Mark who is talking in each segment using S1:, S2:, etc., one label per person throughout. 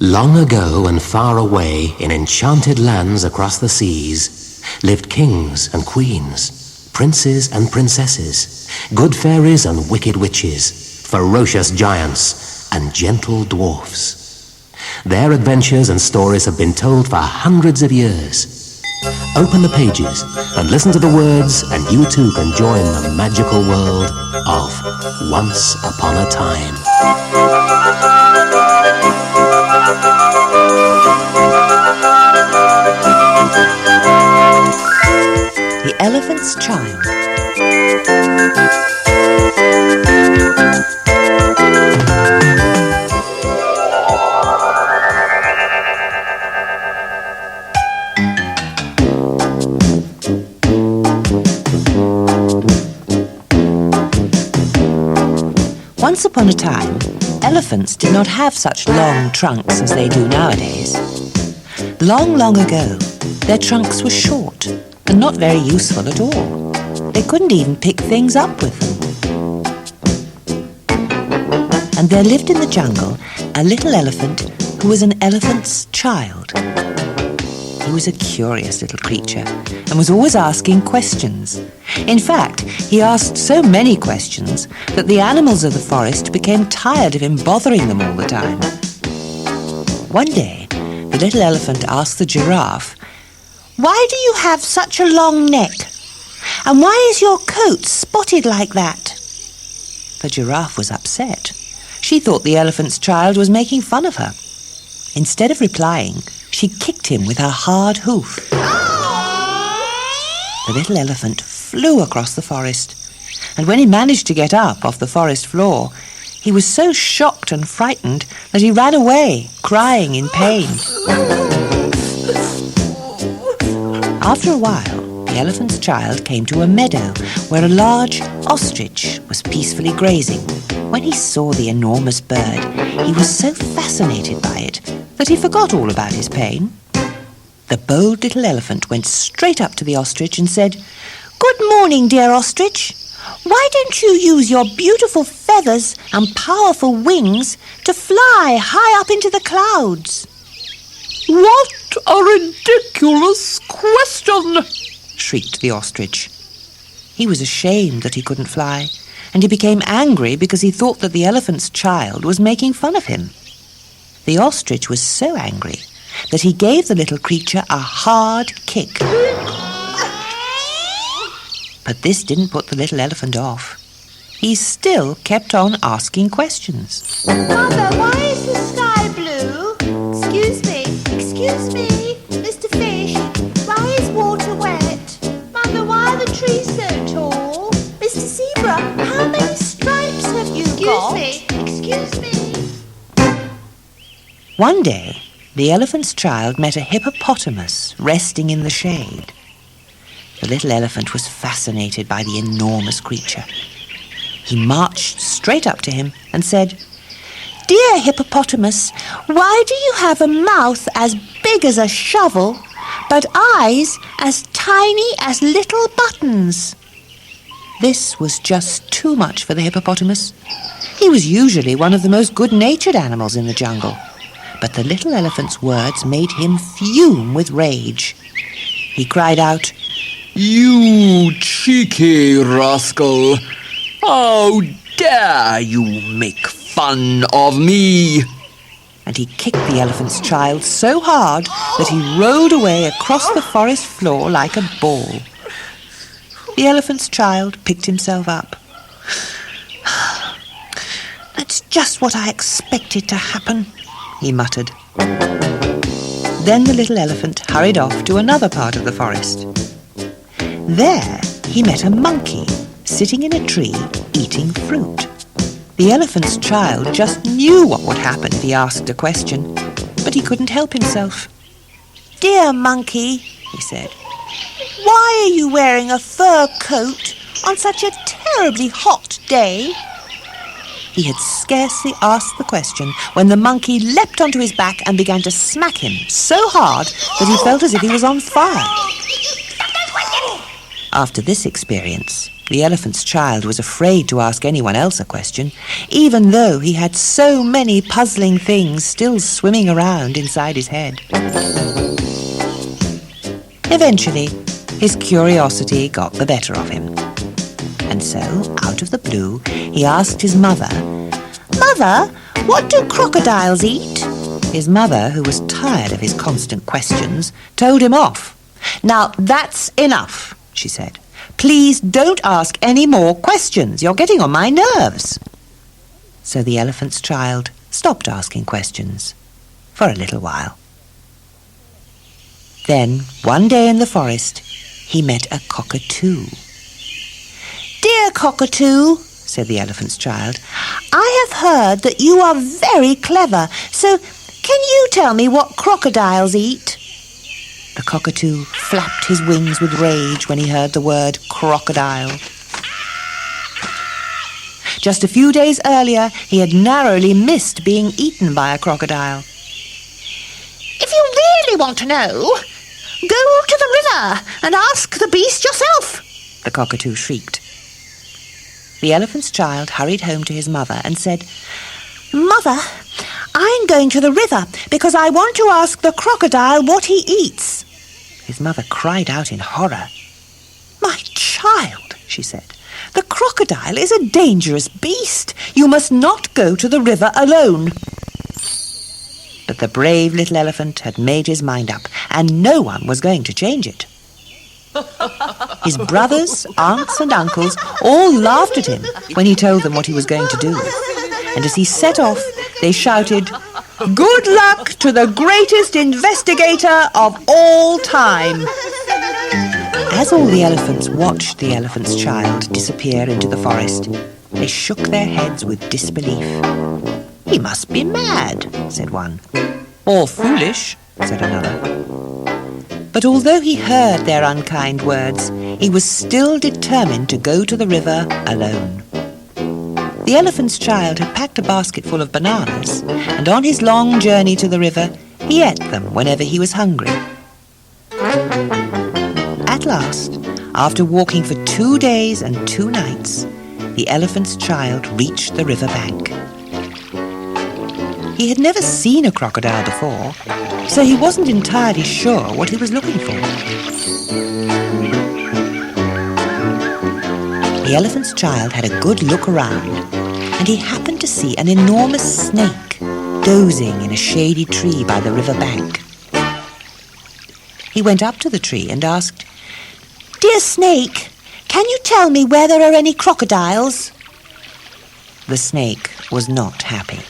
S1: Long ago and far away, in enchanted lands across the seas, lived kings and queens, princes and princesses, good fairies and wicked witches, ferocious giants and gentle dwarfs. Their adventures and stories have been told for hundreds of years. Open the pages and listen to the words, and you too can join the magical world of Once Upon a Time.
S2: The Elephant's Child. Once upon a time, elephants did not have such long trunks as they do nowadays. Long, long ago, their trunks were short and not very useful at all. They couldn't even pick things up with them. And there lived in the jungle a little elephant who was an elephant's child. He was a curious little creature and was always asking questions. In fact, he asked so many questions that the animals of the forest became tired of him bothering them all the time. One day, the little elephant asked the giraffe, "Why do you have such a long neck? And why is your coat spotted like that?" The giraffe was upset. She thought the elephant's child was making fun of her. Instead of replying, she kicked him with her hard hoof. The little elephant flew across the forest, and when he managed to get up off the forest floor, he was so shocked and frightened that he ran away, crying in pain. After a while, the elephant's child came to a meadow where a large ostrich was peacefully grazing. When he saw the enormous bird, he was so fascinated by it that he forgot all about his pain. The bold little elephant went straight up to the ostrich and said, "Good morning, dear ostrich. Why don't you use your beautiful feathers and powerful wings to fly high up into the clouds?"
S3: "What a ridiculous question!"
S2: shrieked the ostrich. He was ashamed that he couldn't fly, and he became angry because he thought that the elephant's child was making fun of him. The ostrich was so angry that he gave the little creature a hard kick. But this didn't put the little elephant off. He still kept on asking questions.
S4: "Mother, why is the sky blue? Excuse me, Mr. Fish, why is water wet? Mother, why are the trees so tall? Mr. Zebra, how many stripes have you got? Excuse me.
S2: One day, the elephant's child met a hippopotamus resting in the shade. The little elephant was fascinated by the enormous creature. He marched straight up to him and said, "Dear hippopotamus, why do you have a mouth as big as a shovel, but eyes as tiny as little buttons?" This was just too much for the hippopotamus. He was usually one of the most good-natured animals in the jungle, but the little elephant's words made him fume with rage. He cried out,
S3: "You cheeky rascal! How dare you make fun of me!"
S2: and he kicked the elephant's child so hard that he rolled away across the forest floor like a ball. The elephant's child picked himself up. "That's just what I expected to happen," he muttered. Then the little elephant hurried off to another part of the forest. There he met a monkey sitting in a tree eating fruit. The elephant's child just knew what would happen if he asked a question, but he couldn't help himself. "Dear monkey," he said, "why are you wearing a fur coat on such a terribly hot day?" He had scarcely asked the question when the monkey leapt onto his back and began to smack him so hard that he felt as if he was on fire. After this experience, The elephant's child was afraid to ask anyone else a question, even though he had so many puzzling things still swimming around inside his head. Eventually, his curiosity got the better of him. And so, out of the blue, he asked his mother, "Mother, what do crocodiles eat?" His mother, who was tired of his constant questions, told him off. "Now, that's enough," she said. "Please don't ask any more questions. You're getting on my nerves." So the elephant's child stopped asking questions for a little while. Then, one day in the forest, he met a cockatoo. "Dear cockatoo," said the elephant's child, "I have heard that you are very clever, so can you tell me what crocodiles eat?" The cockatoo flapped his wings with rage when he heard the word crocodile. Just a few days earlier, he had narrowly missed being eaten by a crocodile.
S4: If you really want to know, go to the river and ask the beast yourself,
S2: the cockatoo shrieked. The elephant's child hurried home to his mother and said, "Mother, I'm going to the river because I want to ask the crocodile what he eats." His mother cried out in horror. "My child," she said, "the crocodile is a dangerous beast. You must not go to the river alone." But the brave little elephant had made his mind up, and no one was going to change it. His brothers, aunts and uncles all laughed at him when he told them what he was going to do. And as he set off, they shouted, "Good luck to the greatest investigator of all time!" As all the elephants watched the elephant's child disappear into the forest, they shook their heads with disbelief. "He must be mad," said one. "Or foolish," said another. But although he heard their unkind words, he was still determined to go to the river alone. The elephant's child had packed a basket full of bananas, and on his long journey to the river, he ate them whenever he was hungry. At last, after walking for 2 days and 2 nights, the elephant's child reached the river bank. He had never seen a crocodile before, so he wasn't entirely sure what he was looking for. The elephant's child had a good look around, and he happened to see an enormous snake dozing in a shady tree by the river bank. He went up to the tree and asked, "Dear snake, can you tell me where there are any crocodiles?" The snake was not happy.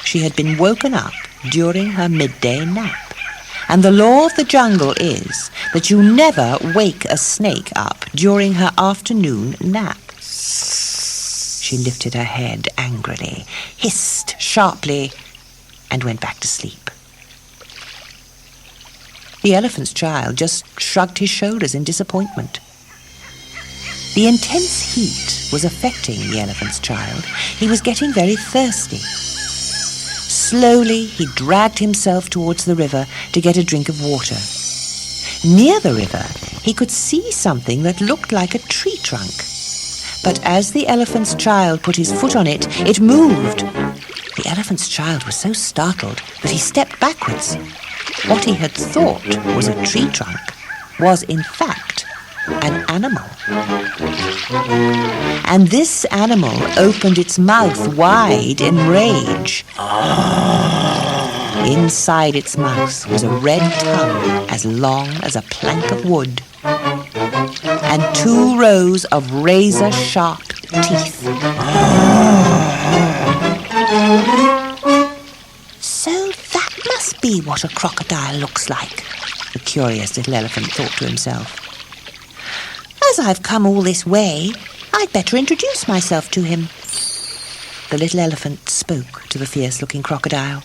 S2: She had been woken up during her midday nap, and the law of the jungle is that you never wake a snake up during her afternoon nap. She lifted her head angrily, hissed sharply, and went back to sleep. The elephant's child just shrugged his shoulders in disappointment. The intense heat was affecting the elephant's child. He was getting very thirsty. Slowly, he dragged himself towards the river to get a drink of water. Near the river, he could see something that looked like a tree trunk. But as the elephant's child put his foot on it, it moved. The elephant's child was so startled that he stepped backwards. What he had thought was a tree trunk was, in fact, an animal. And this animal opened its mouth wide in rage. Inside its mouth was a red tongue as long as a plank of wood, and 2 rows of razor-sharp teeth. So that must be what a crocodile looks like, the curious little elephant thought to himself. As I've come all this way, I'd better introduce myself to him. The little elephant spoke to the fierce-looking crocodile.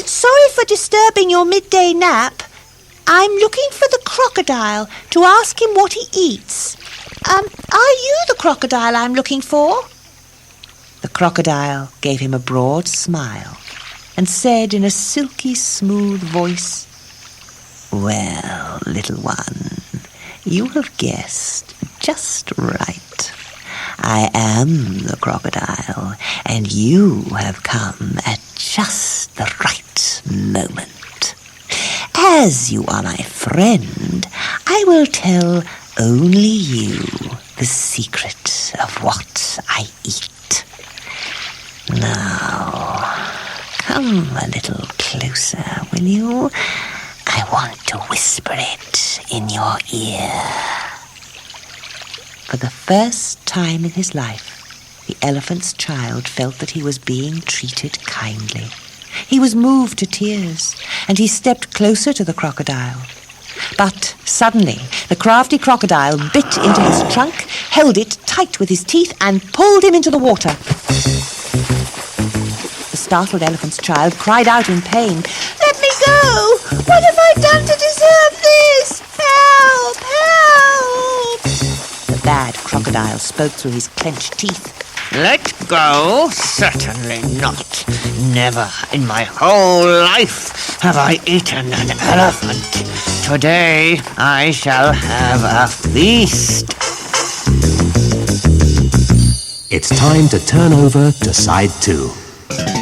S2: Sorry for disturbing your midday nap. I'm looking for the crocodile to ask him what he eats. Are you the crocodile I'm looking for? The crocodile gave him a broad smile and said in a silky smooth voice, "Well, little one, you have guessed just right. I am the crocodile, and you have come at just the right moment. As you are my friend, I will tell only you the secret of what I eat. Now, come a little closer, will you? I want to whisper it in your ear. For the first time in his life, the elephant's child felt that he was being treated kindly. He was moved to tears, and he stepped closer to the crocodile. But suddenly, the crafty crocodile bit into his trunk, held it tight with his teeth, and pulled him into the water. The startled elephant's child cried out in pain,
S4: Let me go! What have I done to deserve this? Help! Help!
S2: The bad crocodile spoke through his clenched teeth.
S5: Let go? Certainly not. Never in my whole life have I eaten an elephant. Today I shall have a feast.
S1: It's time to turn over to side 2.